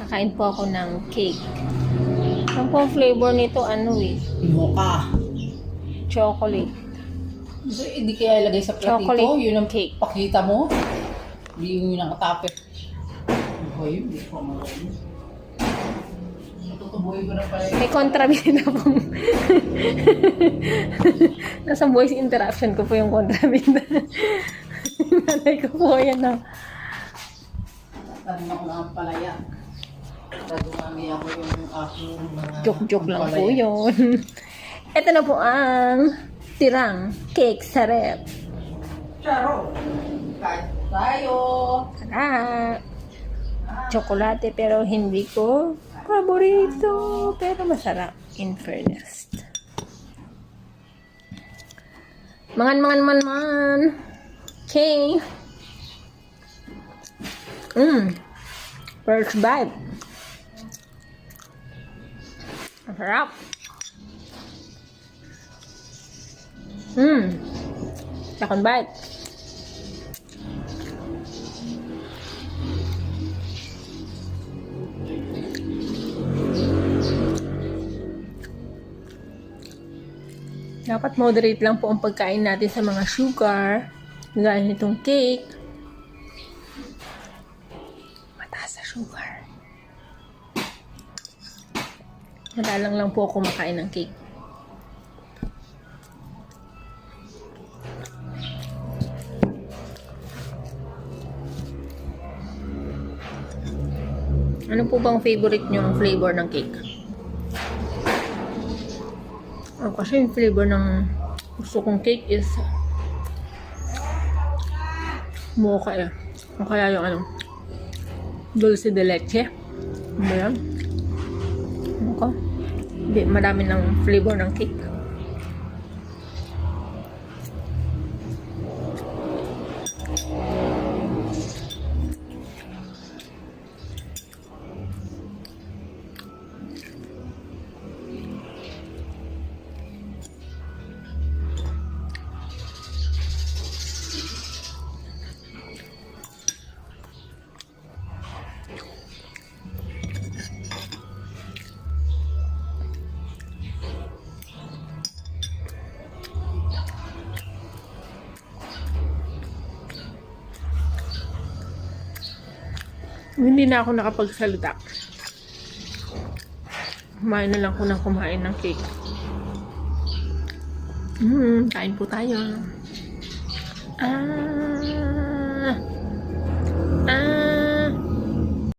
Kakain po ako ng cake. Ang pong flavor nito, ano eh? Mocha. Chocolate. So, hindi kaya ilagay sa platito? Chocolate Yun ang cake. pakita mo? Hindi yung nakatape. Okay, hindi ko magaling. Natutuboy ko na pala. May kontrabida pong... Nasa voice interruption ko po yung kontrabida. Nanay ko po yan na. Tanim ako na ang palaya. Dumami ako yung aking mga... Joke-joke lang po palaya. yun. Ito na po ang tirang cake sa rep. Charo! Kahit tayo! Tara! Chocolate pero hindi ko paborito. Pero masarap. In fairness. Man. Okay. First bite. Masarap. Second bite. Dapat moderate lang po ang pagkain natin sa mga sugar. Gaya nitong cake. Mataas sa sugar. Madalang lang po ako kumakain ng cake. Ano po bang favorite nyo ang flavor ng cake? Kasi yung flavor ng gusto kong cake is mocha eh. O kaya yung ano, dulce de leche. Ano ba yan? Mocha. Hindi, marami ng flavor ng cake. Hindi na ako nakapagsalita. Kumain na lang ako ng kumain ng cake. Kain po tayo.